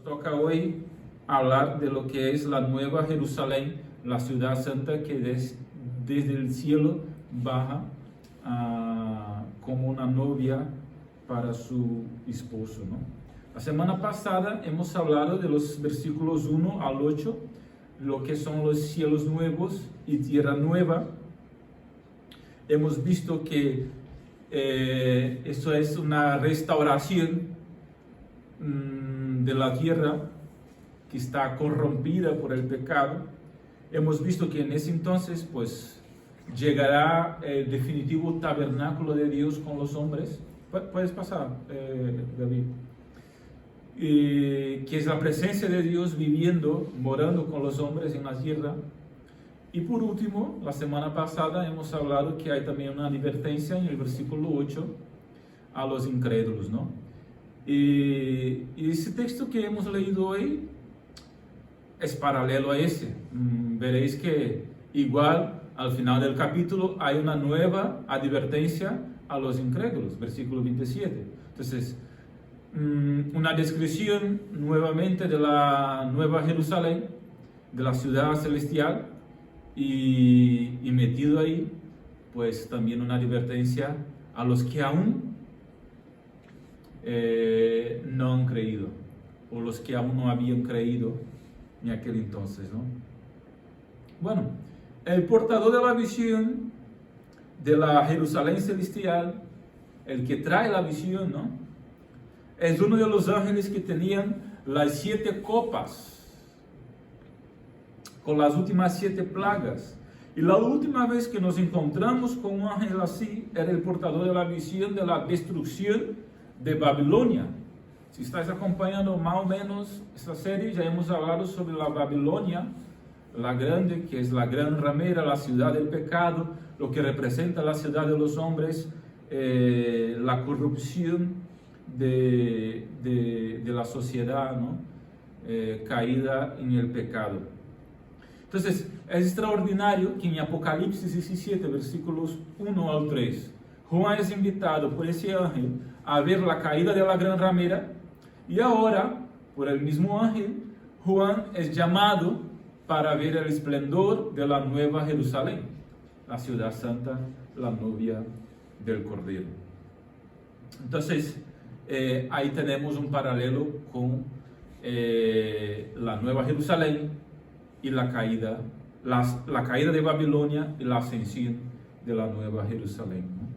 toca hoy hablar de lo que es la Nueva Jerusalén, la ciudad santa que desde el cielo baja como una novia para su esposo, ¿no? La semana pasada hemos hablado de los versículos 1 al 8, lo que son los cielos nuevos y tierra nueva. Hemos visto que eso es una restauración de la tierra que está corrompida por el pecado. Hemos visto que en ese entonces pues llegará el definitivo tabernáculo de Dios con los hombres. Puedes pasar, David. Que es la presencia de Dios viviendo, morando con los hombres en la tierra. Y por último, la semana pasada hemos hablado que hay también una advertencia en el versículo 8 a los incrédulos, ¿no? Y ese texto que hemos leído hoy es paralelo a ese. Veréis que igual al final del capítulo hay una nueva advertencia a los incrédulos, versículo 27. Entonces, una descripción nuevamente de la Nueva Jerusalén, de la ciudad celestial, y metido ahí, pues también una advertencia a los que aún no han creído, o los que aún no habían creído en aquel entonces, ¿no? Bueno, el portador de la visión de la Jerusalén celestial, el que trae la visión, ¿no?, es uno de los ángeles que tenían las 7 copas, con las últimas 7 plagas. Y la última vez que nos encontramos con un ángel así, era el portador de la visión de la destrucción de Babilonia. Si estáis acompañando más o menos esta serie, ya hemos hablado sobre la Babilonia, la grande, que es la gran ramera, la ciudad del pecado, lo que representa la ciudad de los hombres, la corrupción de la sociedad, ¿no?, caída en el pecado. Entonces, es extraordinario que en Apocalipsis 17, versículos 1 al 3, Juan es invitado por ese ángel a ver la caída de la gran ramera, y ahora, por el mismo ángel, Juan es llamado para ver el esplendor de la Nueva Jerusalén, la ciudad santa, la novia del Cordero. Entonces, ahí tenemos un paralelo con la Nueva Jerusalén y la caída de Babilonia y la ascensión de la Nueva Jerusalén, ¿no?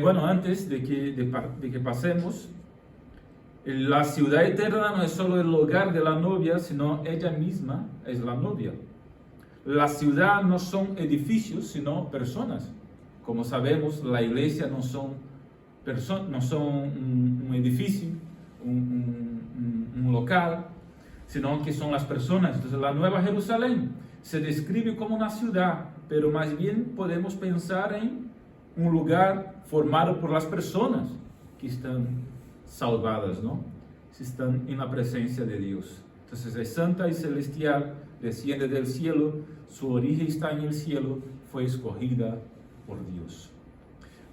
Bueno, antes de que pasemos, la ciudad eterna no es solo el hogar de la novia, sino ella misma es la novia. La ciudad no son edificios, sino personas. Como sabemos, la iglesia no son un edificio, un local, sino que son las personas. Entonces, la Nueva Jerusalén se describe como una ciudad, pero más bien podemos pensar en un lugar formado por las personas que están salvadas, ¿no?, si están en la presencia de Dios. Entonces, es santa y celestial, desciende del cielo, su origen está en el cielo, fue escogida por Dios.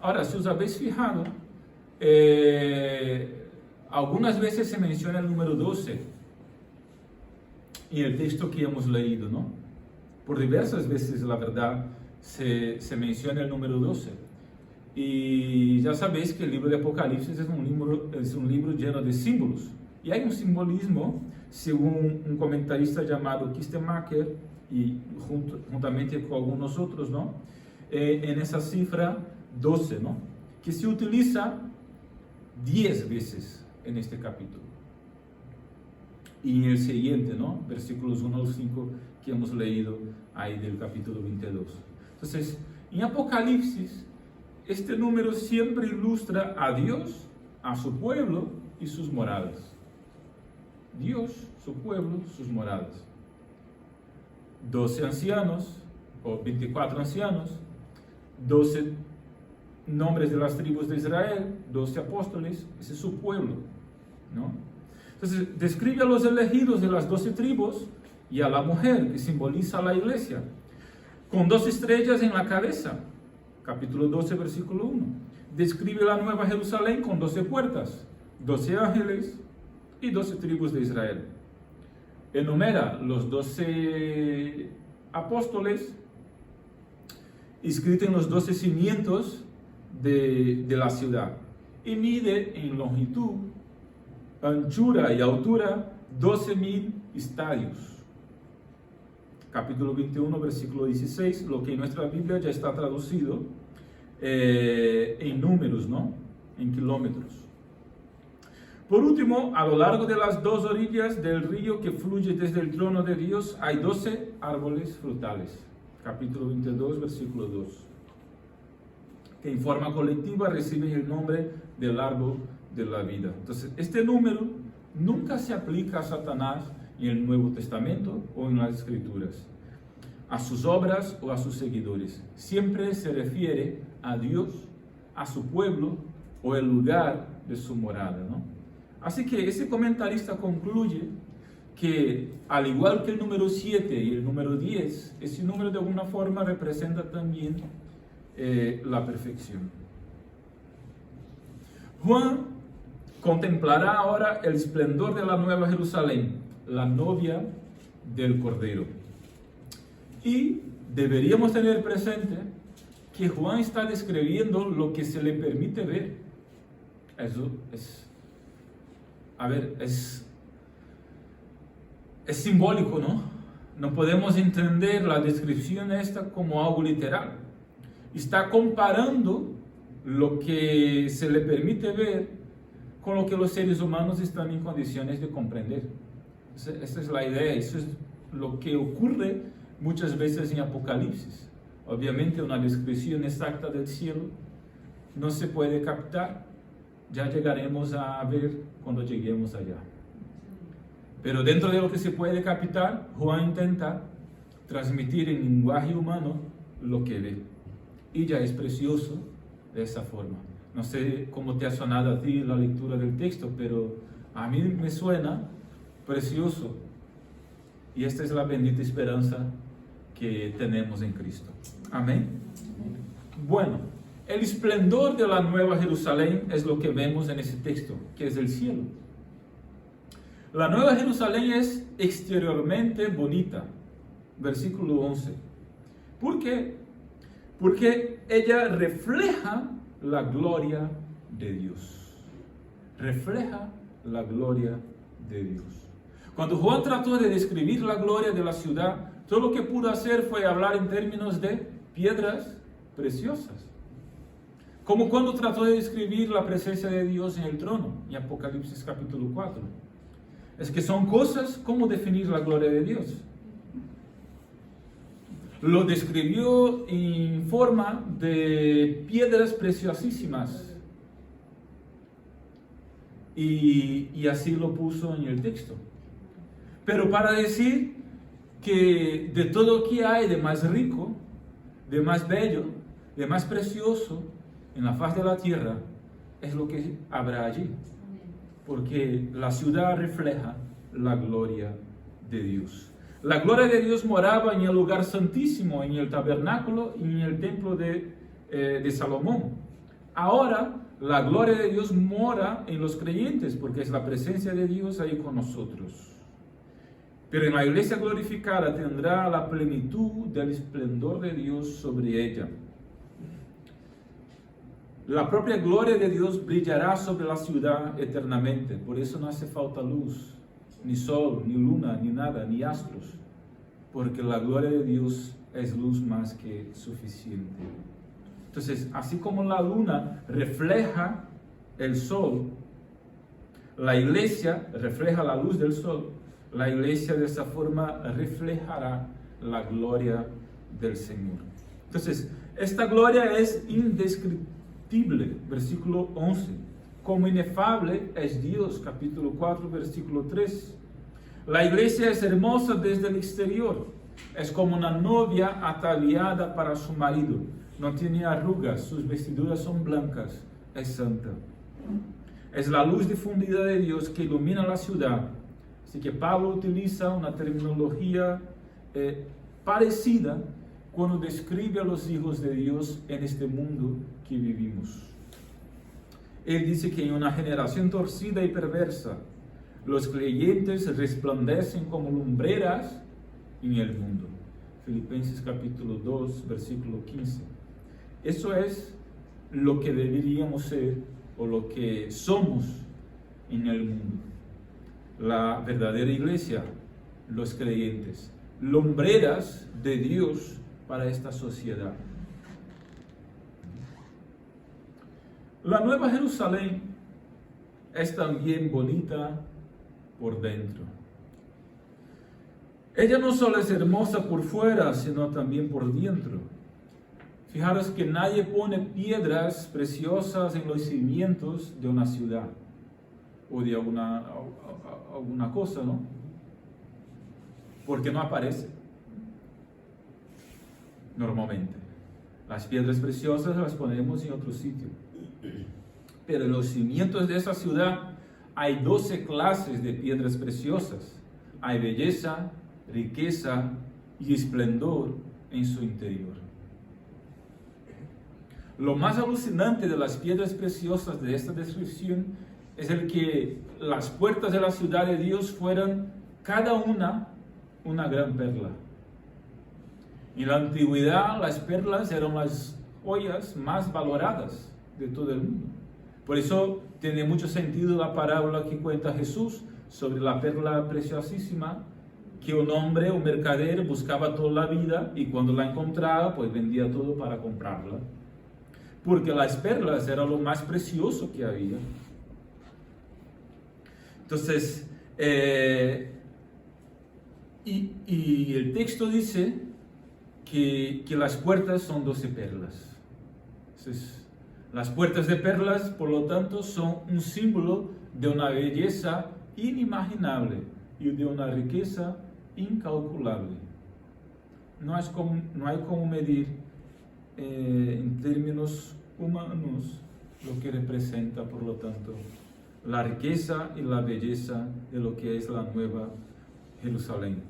Ahora, si os habéis fijado, algunas veces se menciona el número 12 en el texto que hemos leído, ¿no? Por diversas veces, la verdad, se menciona el número 12. Y ya sabéis que el libro de Apocalipsis es un libro lleno de símbolos. Y hay un simbolismo, según un comentarista llamado Kistemaker, y juntamente con algunos otros, ¿no?, en esa cifra 12, ¿no?, que se utiliza 10 veces en este capítulo. Y en el siguiente, ¿no?, versículos 1 al 5 que hemos leído ahí del capítulo 22. Entonces, en Apocalipsis, este número siempre ilustra a Dios, a su pueblo y sus moradas. Dios, su pueblo, sus moradas. 12 ancianos, o 24 ancianos, 12 nombres de las tribus de Israel, 12 apóstoles, ese es su pueblo, ¿no? Entonces, describe a los elegidos de las 12 tribus y a la mujer, que simboliza a la iglesia, con 2 estrellas en la cabeza, capítulo 12, versículo 1. Describe la Nueva Jerusalén con 12 puertas, 12 ángeles, y 12 tribus de Israel. Enumera los 12 apóstoles inscritos en los 12 cimientos de la ciudad y mide en longitud, anchura y altura 12,000 estadios. Capítulo 21, versículo 16, lo que en nuestra Biblia ya está traducido en números, ¿no? En kilómetros. Por último, a lo largo de las dos orillas del río que fluye desde el trono de Dios hay 12 árboles frutales. Capítulo 22, versículo 2. Que en forma colectiva reciben el nombre del árbol de la vida. Entonces, este número nunca se aplica a Satanás en el Nuevo Testamento o en las Escrituras, a sus obras o a sus seguidores. Siempre se refiere a Dios, a su pueblo o el lugar de su morada, ¿no? Así que ese comentarista concluye que, al igual que el número 7 y el número 10, ese número de alguna forma representa también la perfección. Juan contemplará ahora el esplendor de la Nueva Jerusalén, la novia del Cordero. Y deberíamos tener presente que Juan está describiendo lo que se le permite ver. Eso es simbólico, ¿no? No podemos entender la descripción esta como algo literal. Está comparando lo que se le permite ver con lo que los seres humanos están en condiciones de comprender. Esa es la idea, eso es lo que ocurre muchas veces en Apocalipsis. Obviamente una descripción exacta del cielo no se puede captar, ya llegaremos a ver cuando lleguemos allá. Pero dentro de lo que se puede captar, Juan intenta transmitir en lenguaje humano lo que ve. Y ya es precioso de esa forma. No sé cómo te ha sonado a ti la lectura del texto, pero a mí me suena precioso. Y esta es la bendita esperanza que tenemos en Cristo. Amén. Bueno, el esplendor de la Nueva Jerusalén es lo que vemos en ese texto, que es el cielo. La Nueva Jerusalén es exteriormente bonita. Versículo 11. ¿Por qué? Porque ella refleja la gloria de Dios. Refleja la gloria de Dios. Cuando Juan trató de describir la gloria de la ciudad, todo lo que pudo hacer fue hablar en términos de piedras preciosas. Como cuando trató de describir la presencia de Dios en el trono, en Apocalipsis capítulo 4. Es que son cosas, ¿cómo definir la gloria de Dios? Lo describió en forma de piedras preciosísimas. Y así lo puso en el texto. Pero para decir que de todo lo que hay de más rico, de más bello, de más precioso en la faz de la tierra, es lo que habrá allí. Porque la ciudad refleja la gloria de Dios. La gloria de Dios moraba en el lugar santísimo, en el tabernáculo y en el templo de Salomón. Ahora, la gloria de Dios mora en los creyentes, porque es la presencia de Dios ahí con nosotros. Pero en la iglesia glorificada tendrá la plenitud del esplendor de Dios sobre ella. La propia gloria de Dios brillará sobre la ciudad eternamente. Por eso no hace falta luz, ni sol, ni luna, ni nada, ni astros. Porque la gloria de Dios es luz más que suficiente. Entonces, así como la luna refleja el sol, la iglesia refleja la luz del sol. La iglesia de esa forma reflejará la gloria del Señor. Entonces, esta gloria es indescriptible, versículo 11. Como inefable es Dios, capítulo 4, versículo 3. La iglesia es hermosa desde el exterior. Es como una novia ataviada para su marido. No tiene arrugas, sus vestiduras son blancas, es santa. Es la luz difundida de Dios que ilumina la ciudad. Así que Pablo utiliza una terminología parecida cuando describe a los hijos de Dios en este mundo que vivimos. Él dice que en una generación torcida y perversa, Los creyentes resplandecen como lumbreras en el mundo. Filipenses capítulo 2, versículo 15. Eso es lo que deberíamos ser o lo que somos en el mundo. La verdadera iglesia, los creyentes, lumbreras de Dios para esta sociedad. La Nueva Jerusalén es también bonita por dentro. Ella no solo es hermosa por fuera, sino también por dentro. Fijaros que nadie pone piedras preciosas en los cimientos de una ciudad o de alguna cosa, ¿no? Porque no aparece normalmente. Las piedras preciosas las ponemos en otro sitio. Pero en los cimientos de esa ciudad hay 12 clases de piedras preciosas. Hay belleza, riqueza y esplendor en su interior. Lo más alucinante de las piedras preciosas de esta descripción es el que las puertas de la ciudad de Dios fueran cada una gran perla. En la antigüedad las perlas eran las joyas más valoradas de todo el mundo. Por eso tiene mucho sentido la parábola que cuenta Jesús sobre la perla preciosísima que un hombre, un mercader, buscaba toda la vida y cuando la encontraba, pues vendía todo para comprarla. Porque las perlas eran lo más precioso que había. Entonces, y el texto dice que las puertas son 12 perlas. Entonces, las puertas de perlas, por lo tanto, son un símbolo de una belleza inimaginable y de una riqueza incalculable. No hay como medir en términos humanos lo que representa, por lo tanto, la riqueza y la belleza de lo que es la Nueva Jerusalén.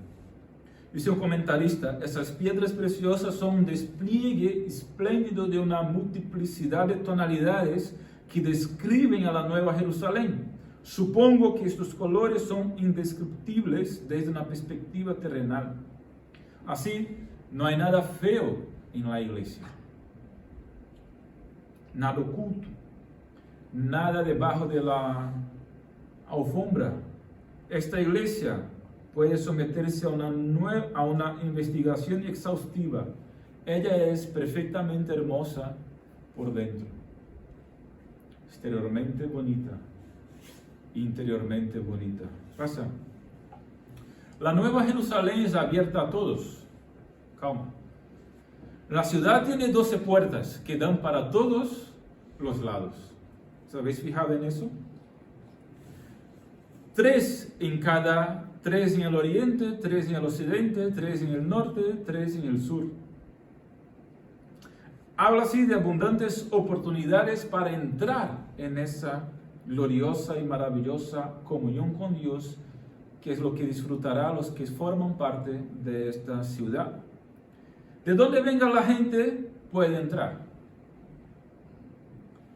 Dice un comentarista, esas piedras preciosas son un despliegue espléndido de una multiplicidad de tonalidades que describen a la Nueva Jerusalén. Supongo que estos colores son indescriptibles desde una perspectiva terrenal. Así, no hay nada feo en la iglesia, nada oculto, nada debajo de la alfombra. Esta iglesia puede someterse a una investigación exhaustiva. Ella es perfectamente hermosa por dentro, exteriormente bonita, interiormente bonita. Pasa. La Nueva Jerusalén es abierta a todos. Calma. La ciudad tiene 12 puertas que dan para todos los lados. ¿Se habéis fijado en eso? 3 en el oriente, 3 en el occidente, 3 en el norte, 3 en el sur. Habla así de abundantes oportunidades para entrar en esa gloriosa y maravillosa comunión con Dios, que es lo que disfrutará los que forman parte de esta ciudad. De donde venga la gente puede entrar.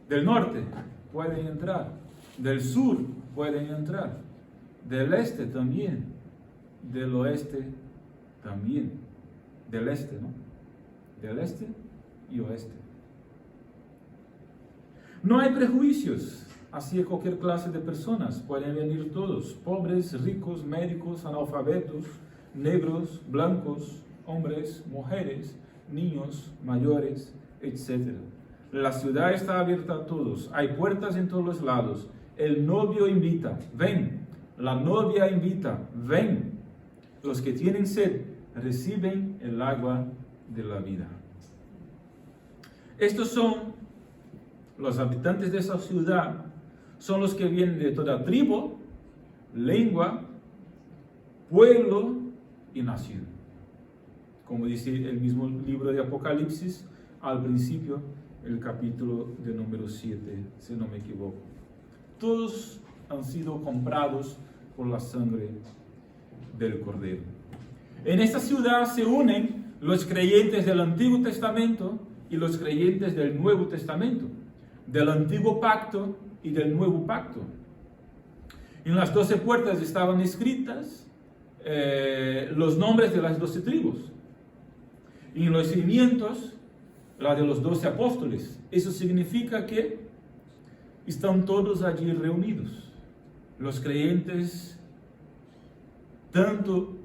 Del norte pueden entrar. Del sur pueden entrar. Del este también. Del oeste también. Del este, ¿no? Del este y oeste. No hay prejuicios hacia cualquier clase de personas. Pueden venir todos. Pobres, ricos, médicos, analfabetos, negros, blancos, hombres, mujeres, niños, mayores, etc. La ciudad está abierta a todos. Hay puertas en todos los lados. El novio invita, ven. La novia invita, ven. Los que tienen sed reciben el agua de la vida. Estos son los habitantes de esa ciudad, son los que vienen de toda tribu, lengua, pueblo y nación. Como dice el mismo libro de Apocalipsis, al principio, el capítulo de número 7, si no me equivoco. Todos han sido comprados por la sangre del Cordero. En esta ciudad se unen los creyentes del Antiguo Testamento y los creyentes del Nuevo Testamento, del Antiguo Pacto y del Nuevo Pacto. En las 12 puertas estaban escritas los nombres de las 12 tribus. Y en los cimientos, la de los 12 apóstoles. Eso significa que están todos allí reunidos. Los creyentes, tanto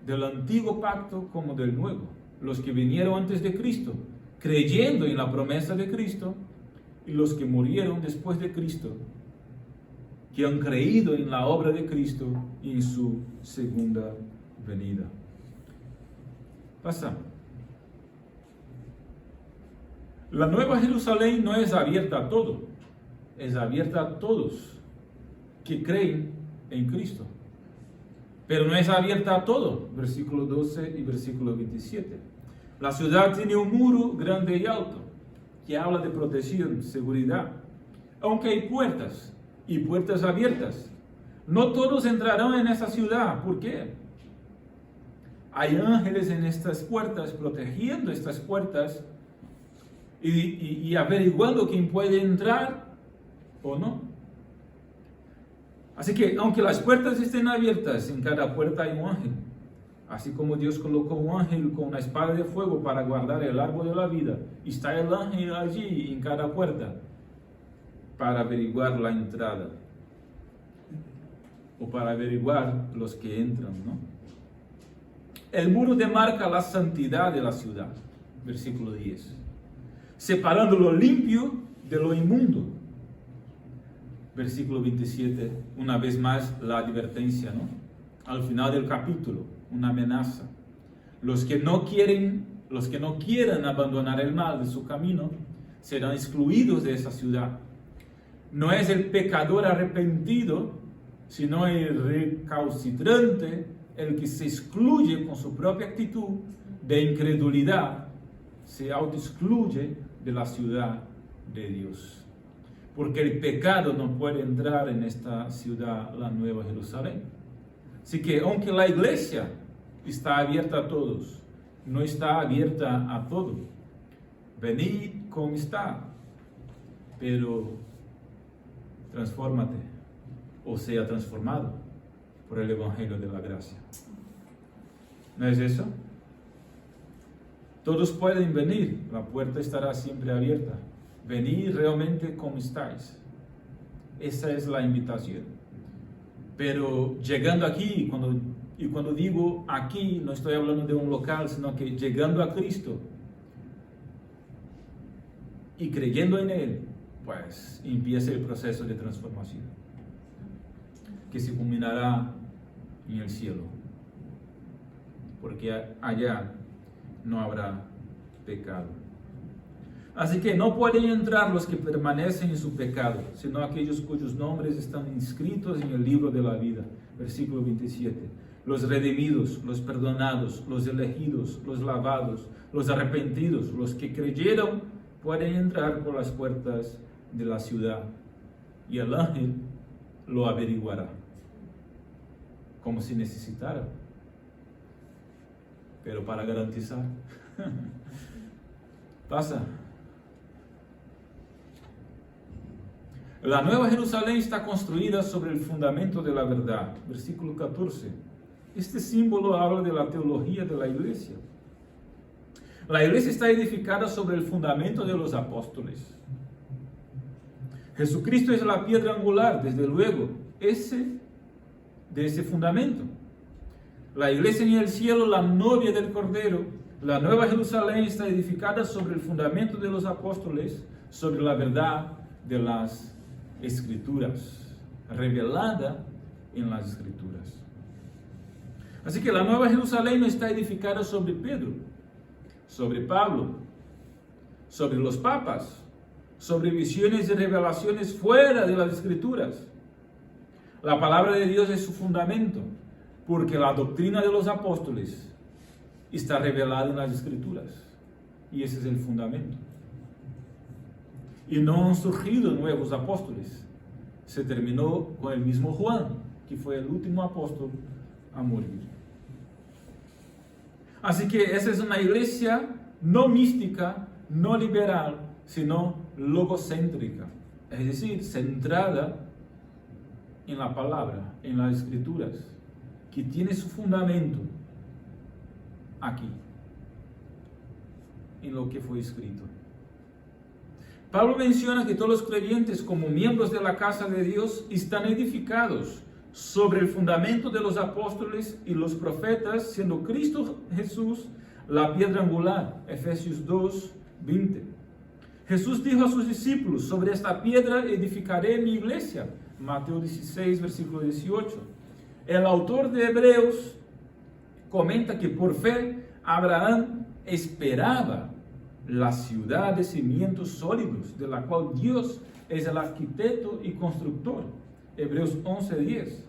del antiguo pacto como del nuevo. Los que vinieron antes de Cristo, creyendo en la promesa de Cristo, y los que murieron después de Cristo, que han creído en la obra de Cristo y en su segunda venida. Pasa. La Nueva Jerusalén no es abierta a todo, es abierta a todos que creen en Cristo. Pero no es abierta a todo, versículo 12 y versículo 27. La ciudad tiene un muro grande y alto, que habla de protección, seguridad. Aunque hay puertas, y puertas abiertas, no todos entrarán en esa ciudad. ¿Por qué? Hay ángeles en estas puertas, protegiendo estas puertas, y averiguando quién puede entrar o no. Así que, aunque las puertas estén abiertas, en cada puerta hay un ángel. Así como Dios colocó un ángel con una espada de fuego para guardar el árbol de la vida, y está el ángel allí en cada puerta para averiguar la entrada, o para averiguar los que entran, ¿no? El muro demarca la santidad de la ciudad, versículo 10, separando lo limpio de lo inmundo. Versículo 27, una vez más la advertencia, ¿no? Al final del capítulo, una amenaza. Los que no quieran abandonar el mal de su camino, serán excluidos de esa ciudad. No es el pecador arrepentido, sino el recalcitrante, el que se excluye con su propia actitud de incredulidad, se autoexcluye de la ciudad de Dios. Porque el pecado no puede entrar en esta ciudad, la Nueva Jerusalén. Así que aunque la iglesia está abierta a todos, no está abierta a todo. Venid como está, pero transfórmate, o sea transformado por el Evangelio de la gracia. ¿No es eso? Todos pueden venir, la puerta estará siempre abierta. Venid realmente como estáis. Esa es la invitación. Pero llegando aquí, cuando digo aquí, no estoy hablando de un local, sino que llegando a Cristo y creyendo en Él, pues empieza el proceso de transformación, que se culminará en el cielo, porque allá no habrá pecado. Así que no pueden entrar los que permanecen en su pecado, sino aquellos cuyos nombres están inscritos en el libro de la vida. Versículo 27. Los redimidos, los perdonados, los elegidos, los lavados, los arrepentidos, los que creyeron, pueden entrar por las puertas de la ciudad, y el ángel lo averiguará, como si necesitara, pero para garantizar. Pasa. La Nueva Jerusalén está construida sobre el fundamento de la verdad. Versículo 14. Este símbolo habla de la teología de la iglesia. La iglesia está edificada sobre el fundamento de los apóstoles. Jesucristo es la piedra angular, desde luego, de ese fundamento. La iglesia en el cielo, la novia del Cordero. La Nueva Jerusalén está edificada sobre el fundamento de los apóstoles, sobre la verdad de las Escrituras, revelada en las Escrituras. Así que la Nueva Jerusalén no está edificada sobre Pedro, sobre Pablo, sobre los papas, sobre visiones y revelaciones fuera de las Escrituras. La palabra de Dios es su fundamento, porque la doctrina de los apóstoles está revelada en las Escrituras, y ese es el fundamento. Y no han surgido nuevos apóstoles. Se terminó con el mismo Juan, que fue el último apóstol a morir. Así que esa es una iglesia no mística, no liberal, sino logocéntrica, es decir, centrada en la palabra, en las escrituras, que tiene su fundamento aquí, en lo que fue escrito. Pablo menciona que todos los creyentes, como miembros de la casa de Dios, están edificados sobre el fundamento de los apóstoles y los profetas, siendo Cristo Jesús la piedra angular. Efesios 2, 20. Jesús dijo a sus discípulos: sobre esta piedra edificaré mi iglesia. Mateo 16, versículo 18. El autor de Hebreos comenta que por fe Abraham esperaba la ciudad de cimientos sólidos, de la cual Dios es el arquitecto y constructor. Hebreos 11:10.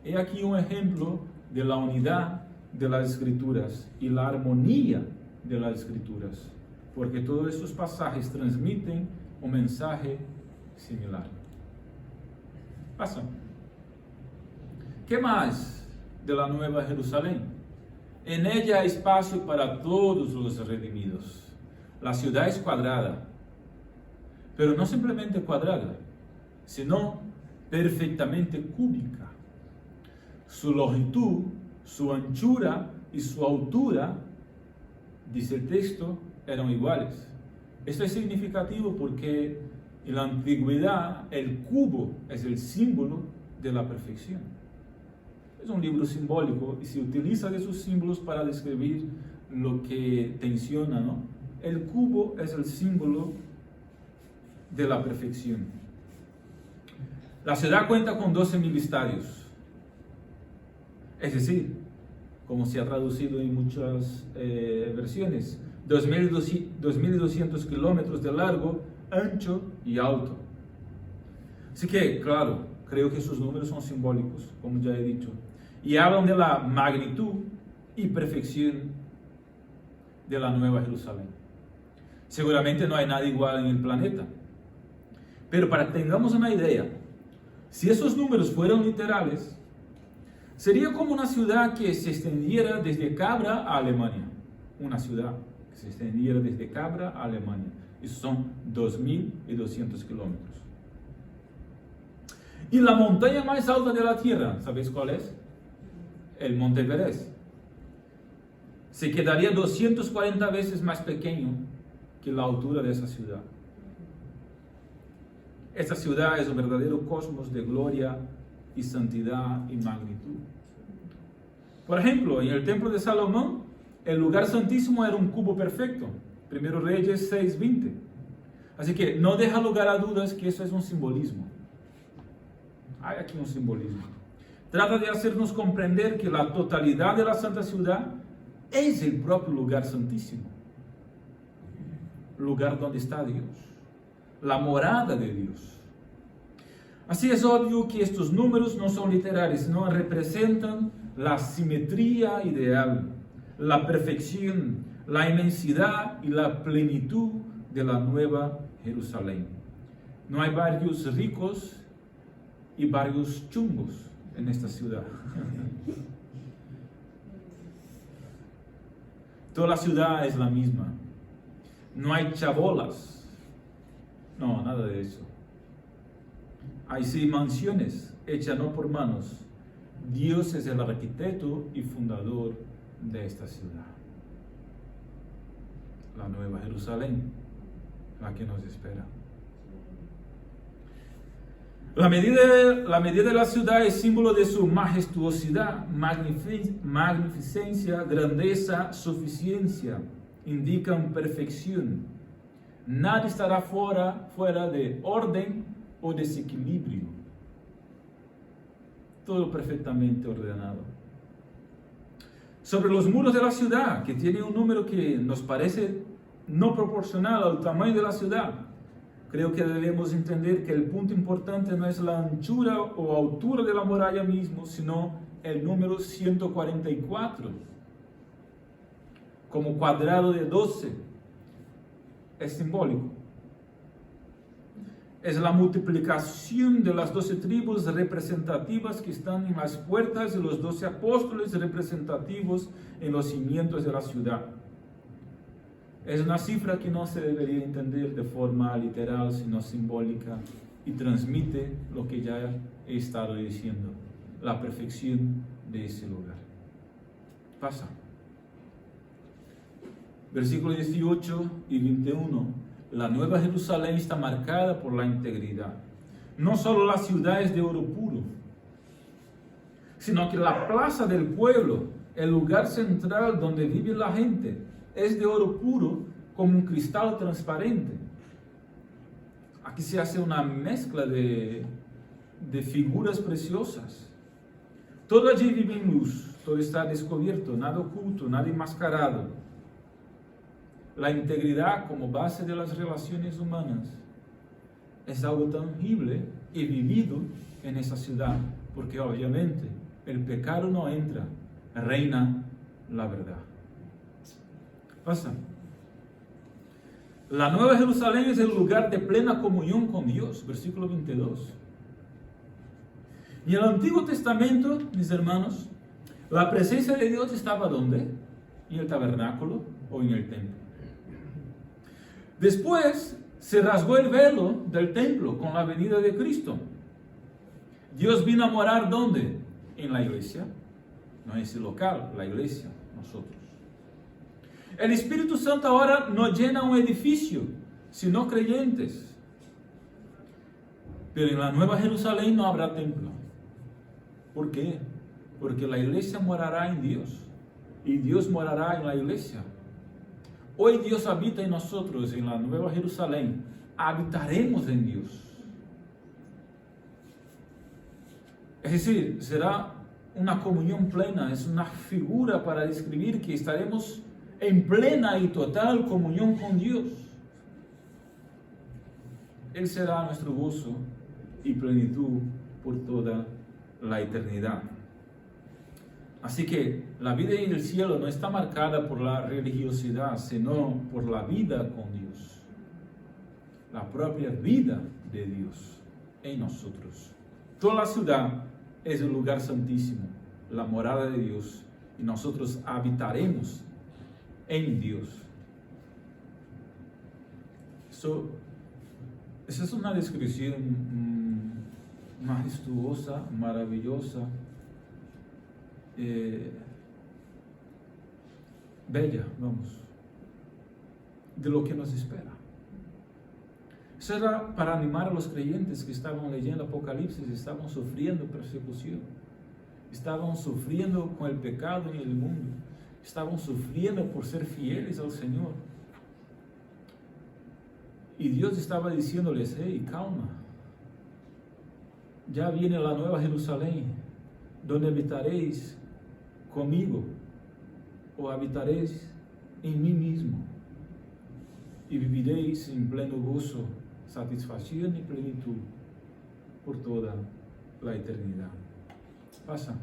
He aquí un ejemplo de la unidad de las Escrituras y la armonía de las Escrituras, porque todos estos pasajes transmiten un mensaje similar. Pasa. ¿Qué más de la Nueva Jerusalén? En ella hay espacio para todos los redimidos. La ciudad es cuadrada, pero no simplemente cuadrada, sino perfectamente cúbica. Su longitud, su anchura y su altura, dice el texto, eran iguales. Esto es significativo porque en la antigüedad el cubo es el símbolo de la perfección. Es un libro simbólico y se utiliza de esos símbolos para describir lo que tensiona, ¿no? El cubo es el símbolo de la perfección. La ciudad cuenta con 12.000 estadios. Es decir, como se ha traducido en muchas versiones, 2.200 kilómetros de largo, ancho y alto. Así que, claro, creo que esos números son simbólicos, como ya he dicho, y hablan de la magnitud y perfección de la Nueva Jerusalén. Seguramente no hay nada igual en el planeta. Pero para que tengamos una idea, si esos números fueran literales, sería como una ciudad que se extendiera desde Cabra a Alemania. Una ciudad que se extendiera desde Cabra a Alemania. Y son 2.200 kilómetros. Y la montaña más alta de la Tierra, ¿sabéis cuál es? El Monte Everest. Se quedaría 240 veces más pequeño que la altura de esa ciudad. Esta ciudad es un verdadero cosmos de gloria y santidad y magnitud. Por ejemplo, en el templo de Salomón, el lugar santísimo era un cubo perfecto. 1 Reyes 6:20. Así que no deja lugar a dudas que eso es un simbolismo. Hay aquí un simbolismo. Trata de hacernos comprender que la totalidad de la santa ciudad es el propio lugar santísimo. Lugar donde está Dios, la morada de Dios. Así es obvio que estos números no son literales, sino representan la simetría ideal, la perfección, la inmensidad y la plenitud de la Nueva Jerusalén. No hay barrios ricos y barrios chungos en esta ciudad. Toda la ciudad es la misma. No hay chabolas. No, nada de eso. Hay sí mansiones hechas no por manos. Dios es el arquitecto y fundador de esta ciudad. La Nueva Jerusalén, la que nos espera. La medida de la ciudad es símbolo de su majestuosidad, magnificencia, grandeza, suficiencia. Indican perfección. Nada estará fuera de orden o desequilibrio. Todo perfectamente ordenado. Sobre los muros de la ciudad, que tiene un número que nos parece no proporcional al tamaño de la ciudad, creo que debemos entender que el punto importante no es la anchura o altura de la muralla mismo, sino el número 144. Como cuadrado de 12, es simbólico. Es la multiplicación de las 12 tribus representativas que están en las puertas y los 12 apóstoles representativos en los cimientos de la ciudad. Es una cifra que no se debería entender de forma literal, sino simbólica, y transmite lo que ya he estado diciendo, la perfección de ese lugar. Pasa. Versículos 18 y 21. La Nueva Jerusalén está marcada por la integridad. No solo la ciudad es de oro puro, sino que la plaza del pueblo, el lugar central donde vive la gente, es de oro puro como un cristal transparente. Aquí se hace una mezcla de figuras preciosas. Todo allí vive en luz, todo está descubierto, nada oculto, nada enmascarado. La integridad como base de las relaciones humanas es algo tangible y vivido en esa ciudad, porque obviamente el pecado no entra, reina la verdad. Pasa. La Nueva Jerusalén es el lugar de plena comunión con Dios, versículo 22. En el Antiguo Testamento, mis hermanos, la presencia de Dios estaba ¿dónde? En el tabernáculo o en el templo. Después se rasgó el velo del templo con la venida de Cristo. Dios vino a morar ¿dónde? En la iglesia, no en ese local, la iglesia, nosotros. El Espíritu Santo ahora no llena un edificio, sino creyentes. Pero en la Nueva Jerusalén no habrá templo. ¿Por qué? Porque la iglesia morará en Dios y Dios morará en la iglesia. Hoy Dios habita en nosotros, en la Nueva Jerusalén. Habitaremos en Dios. Es decir, será una comunión plena, es una figura para describir que estaremos en plena y total comunión con Dios. Él será nuestro gozo y plenitud por toda la eternidad. Así que la vida en el cielo no está marcada por la religiosidad, sino por la vida con Dios. La propia vida de Dios en nosotros. Toda la ciudad es el lugar santísimo, la morada de Dios, y nosotros habitaremos en Dios. Esa es una descripción majestuosa, maravillosa, bella, de lo que nos espera. Eso era para animar a los creyentes que estaban leyendo Apocalipsis, estaban sufriendo persecución, estaban sufriendo con el pecado en el mundo, estaban sufriendo por ser fieles al Señor. Y Dios estaba diciéndoles, hey, calma, ya viene la Nueva Jerusalén, donde habitaréis conmigo, o habitaréis en mí mismo, y viviréis en pleno gozo, satisfacción y plenitud por toda la eternidad. Pasa.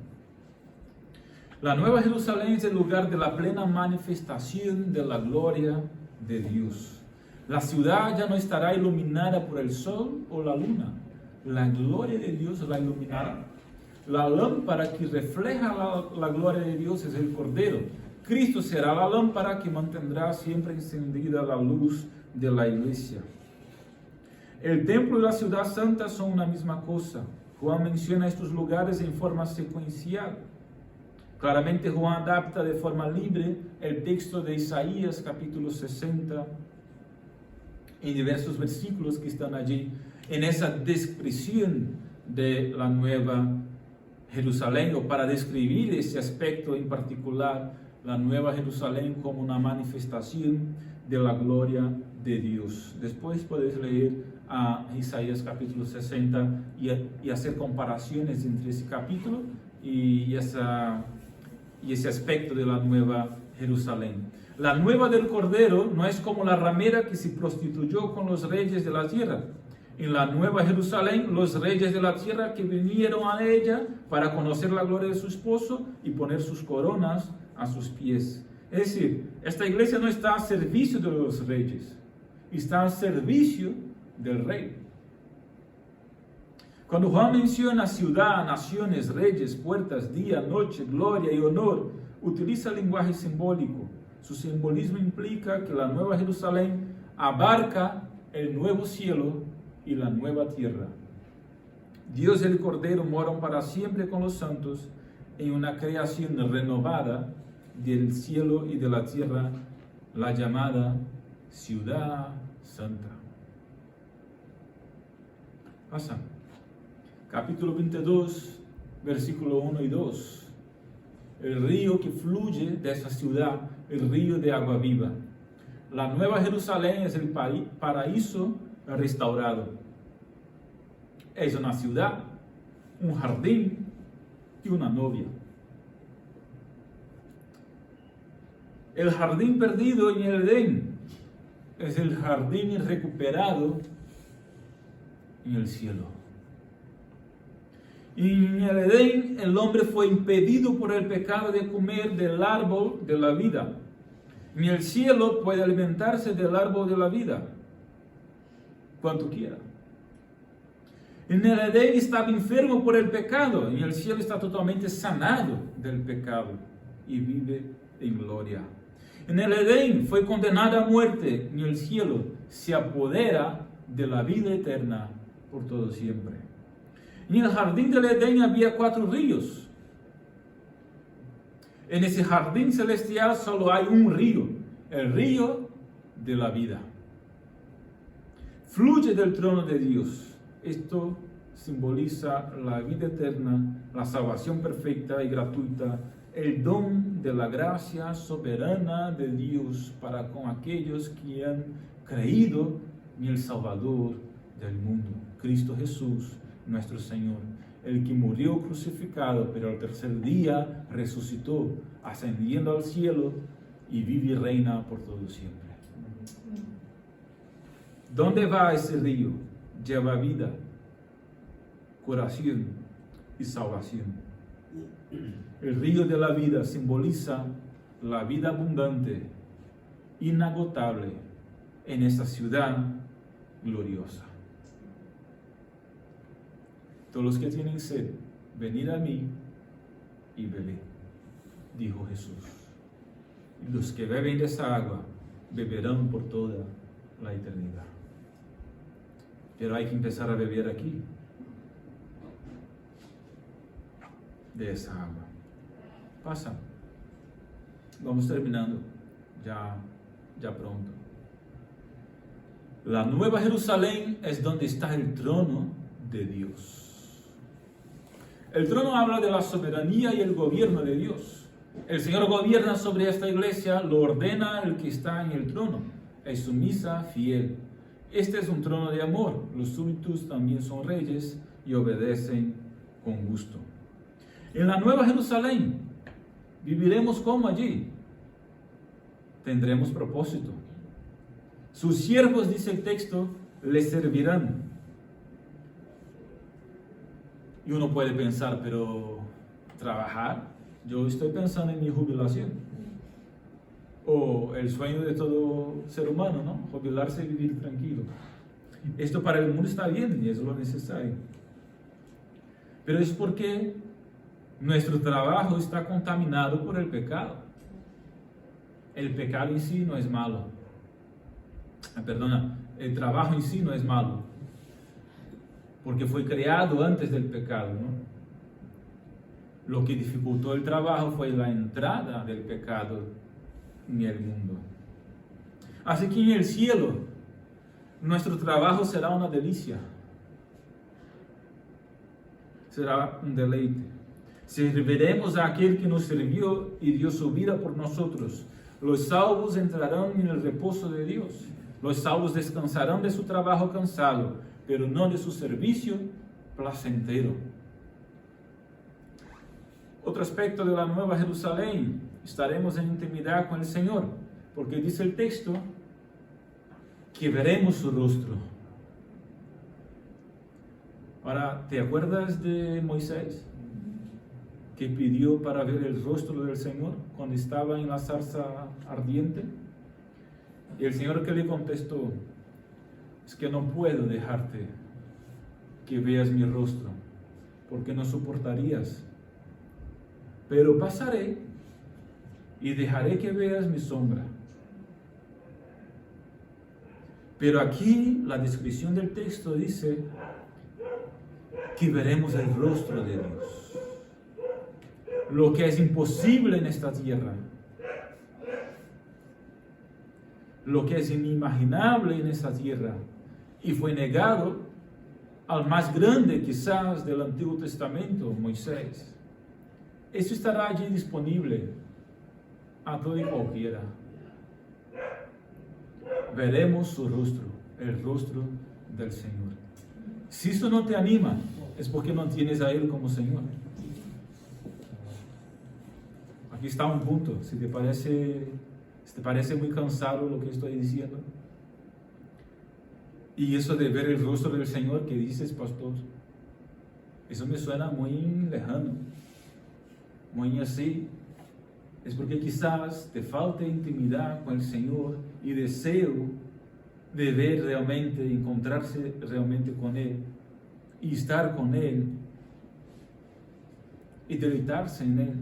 La Nueva Jerusalén es el lugar de la plena manifestación de la gloria de Dios. La ciudad ya no estará iluminada por el sol o la luna. La gloria de Dios la iluminará. La lámpara que refleja la gloria de Dios es el Cordero. Cristo será la lámpara que mantendrá siempre encendida la luz de la iglesia. El templo y la ciudad santa son una misma cosa. Juan menciona estos lugares en forma secuencial. Claramente Juan adapta de forma libre el texto de Isaías capítulo 60 en diversos versículos que están allí en esa descripción de la Nueva Jerusalén, o para describir ese aspecto en particular, la Nueva Jerusalén como una manifestación de la gloria de Dios. Después puedes leer a Isaías capítulo 60 y hacer comparaciones entre ese capítulo y ese aspecto de la Nueva Jerusalén. La nueva del Cordero no es como la ramera que se prostituyó con los reyes de la tierra. En la Nueva Jerusalén, los reyes de la tierra que vinieron a ella para conocer la gloria de su esposo y poner sus coronas a sus pies. Es decir, esta iglesia no está al servicio de los reyes, está al servicio del rey. Cuando Juan menciona ciudad, naciones, reyes, puertas, día, noche, gloria y honor, utiliza lenguaje simbólico. Su simbolismo implica que la Nueva Jerusalén abarca el nuevo cielo y la nueva tierra. Dios y el Cordero moran para siempre con los santos en una creación renovada del cielo y de la tierra, la llamada Ciudad Santa. Pasa. Capítulo 22, versículo 1 y 2. El río que fluye de esa ciudad, el río de agua viva. La Nueva Jerusalén es el paraíso restaurado. Es una ciudad, un jardín y una novia. El jardín perdido en el Edén es el jardín recuperado en el cielo. En el Edén el hombre fue impedido por el pecado de comer del árbol de la vida. En el cielo puede alimentarse del árbol de la vida cuanto quiera. En el Edén estaba enfermo por el pecado, en el cielo está totalmente sanado del pecado y vive en gloria. En el Edén fue condenado a muerte, en el cielo se apodera de la vida eterna por todo siempre. En el jardín del Edén había 4 ríos. En ese jardín celestial solo hay un río, el río de la vida. Fluye del trono de Dios. Esto simboliza la vida eterna, la salvación perfecta y gratuita, el don de la gracia soberana de Dios para con aquellos que han creído en el Salvador del mundo, Cristo Jesús, nuestro Señor, el que murió crucificado, pero al tercer día resucitó, ascendiendo al cielo y vive y reina por todo siempre. ¿Dónde va ese río? Lleva vida, curación y salvación. El río de la vida simboliza la vida abundante, inagotable en esta ciudad gloriosa. Todos los que tienen sed, venid a mí y bebed, dijo Jesús. Y los que beben de esa agua beberán por toda la eternidad. Pero hay que empezar a beber aquí, de esa agua. Pasa. Vamos terminando, ya pronto. La Nueva Jerusalén es donde está el trono de Dios. El trono habla de la soberanía y el gobierno de Dios. El Señor gobierna sobre esta iglesia, lo ordena el que está en el trono. Es sumisa, fiel. Este es un trono de amor. Los súbditos también son reyes y obedecen con gusto. En la Nueva Jerusalén viviremos como allí. Tendremos propósito. Sus siervos, dice el texto, les servirán. Y uno puede pensar, pero trabajar, yo estoy pensando en mi jubilación. O el sueño de todo ser humano, ¿no? Jubilarse y vivir tranquilo. Esto para el mundo está bien y es lo necesario. Pero es porque nuestro trabajo está contaminado por el pecado. El pecado en sí no es malo. El trabajo en sí no es malo. Porque fue creado antes del pecado, ¿no? Lo que dificultó el trabajo fue la entrada del pecado en el mundo. Así que en el cielo, nuestro trabajo será una delicia. Será un deleite. Serviremos a aquel que nos sirvió y dio su vida por nosotros. Los salvos entrarán en el reposo de Dios. Los salvos descansarán de su trabajo cansado, pero no de su servicio placentero. Otro aspecto de la Nueva Jerusalén, estaremos en intimidad con el Señor, porque dice el texto que veremos su rostro. Ahora, ¿te acuerdas de Moisés? Que pidió para ver el rostro del Señor cuando estaba en la zarza ardiente. Y el Señor que le contestó, es que no puedo dejarte que veas mi rostro, porque no soportarías. Pero pasaré y dejaré que veas mi sombra. Pero aquí la descripción del texto dice que veremos el rostro de Dios. Lo que es imposible en esta tierra, lo que es inimaginable en esta tierra, y fue negado al más grande quizás del Antiguo Testamento, Moisés. Eso estará allí disponible a todo y cualquiera. Veremos su rostro, el rostro del Señor. Si eso no te anima, es porque no tienes a Él como Señor. Aquí está un punto. Si te parece muy cansado lo que estoy diciendo, y eso de ver el rostro del Señor que dices, pastor, eso me suena muy lejano, muy así. Es porque quizás te falte intimidad con el Señor y deseo de ver realmente, encontrarse realmente con Él y estar con Él y deleitarse en Él.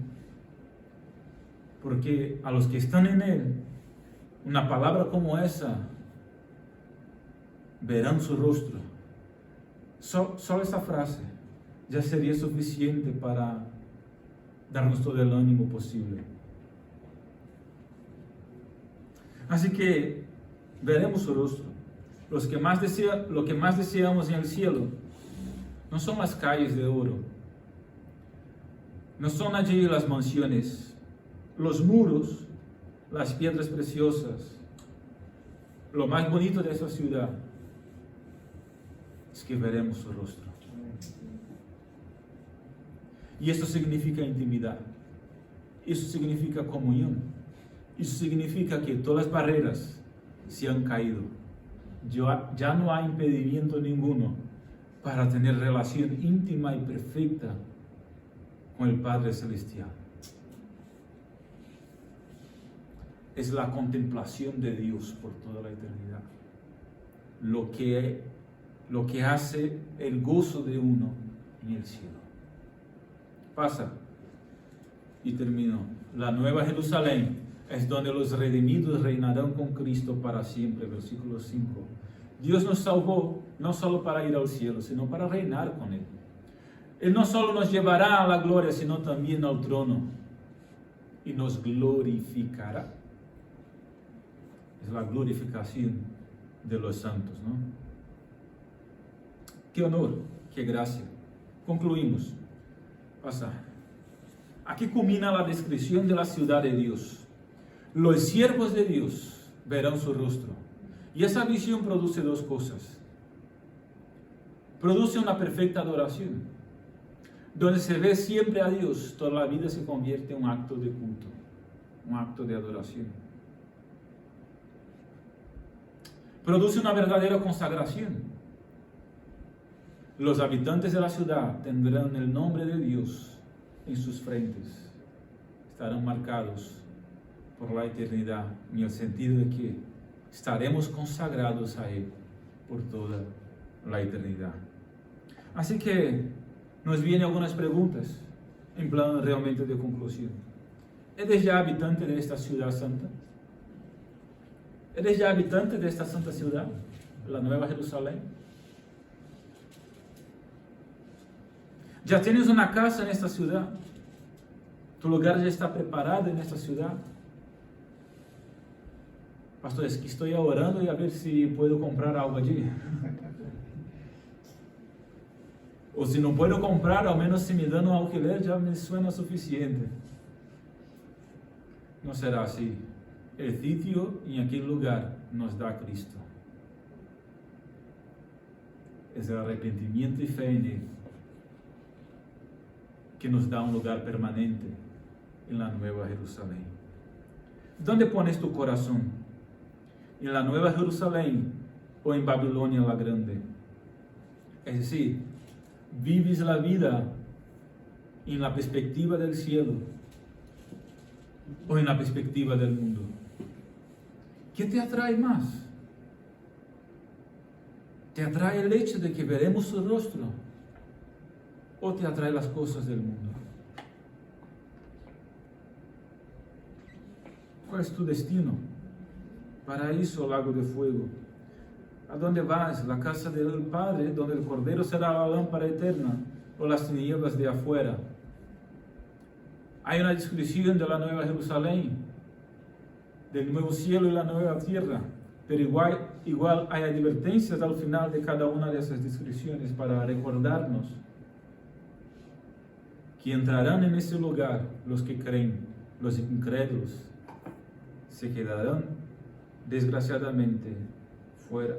Porque a los que están en Él, una palabra como esa, verán su rostro. Solo esa frase ya sería suficiente para darnos todo el ánimo posible. Así que veremos su rostro. Lo que más deseamos en el cielo no son las calles de oro, no son allí las mansiones, los muros, las piedras preciosas. Lo más bonito de esa ciudad es que veremos su rostro. Y eso significa intimidad, eso significa comunión. Eso significa que todas las barreras se han caído. Ya no hay impedimento ninguno para tener relación íntima y perfecta con el Padre Celestial. Es la contemplación de Dios por toda la eternidad lo que hace el gozo de uno en el cielo. Pasa y termino. La Nueva Jerusalén es donde los redimidos reinarán con Cristo para siempre. Versículo 5. Dios nos salvó no solo para ir al cielo, sino para reinar con Él. Él no solo nos llevará a la gloria, sino también al trono y nos glorificará. Es la glorificación de los santos, ¿no? Qué honor, qué gracia. Concluimos. Pasa. Aquí culmina la descripción de la ciudad de Dios. Los siervos de Dios verán su rostro. Y esa visión produce dos cosas. Produce una perfecta adoración. Donde se ve siempre a Dios, toda la vida se convierte en un acto de culto, un acto de adoración. Produce una verdadera consagración. Los habitantes de la ciudad tendrán el nombre de Dios en sus frentes. Estarán marcados por la eternidad, en el sentido de que estaremos consagrados a Él por toda la eternidad. Así que nos vienen algunas preguntas en plan realmente de conclusión. ¿Eres ya habitante de esta ciudad santa? ¿Eres ya habitante de esta santa ciudad, la Nueva Jerusalén? ¿Ya tienes una casa en esta ciudad? ¿Tu lugar ya está preparado en esta ciudad? Pastor, es que estoy orando y a ver si puedo comprar algo allí. O si no puedo comprar, al menos si me dan un alquiler ya me suena suficiente. No será así. El sitio en aquel lugar nos da Cristo. Es el arrepentimiento y fe en Él que nos da un lugar permanente en la Nueva Jerusalén. ¿Dónde pones tu corazón? ¿En la Nueva Jerusalén o en Babilonia la Grande? Es decir, ¿vives la vida en la perspectiva del cielo o en la perspectiva del mundo? ¿Qué te atrae más? ¿Te atrae el hecho de que veremos su rostro? ¿O te atrae las cosas del mundo? ¿Cuál es tu destino? Paraíso o lago de fuego. ¿A dónde vas? La casa del Padre, donde el Cordero será la lámpara eterna. o las tinieblas de afuera. Hay una descripción de la Nueva Jerusalén, del nuevo cielo y la nueva tierra, pero igual hay advertencias al final de cada una de esas descripciones para recordarnos que entrarán en ese lugar los que creen, los incrédulos se quedarán desgraciadamente fuera.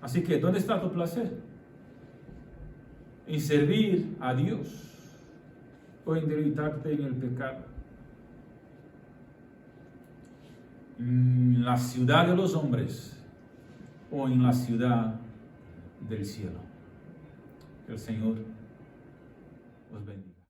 Así que, ¿dónde está tu placer? ¿En servir a Dios o en deleitarte en el pecado? ¿En la ciudad de los hombres o en la ciudad del cielo? Que el Señor os bendiga.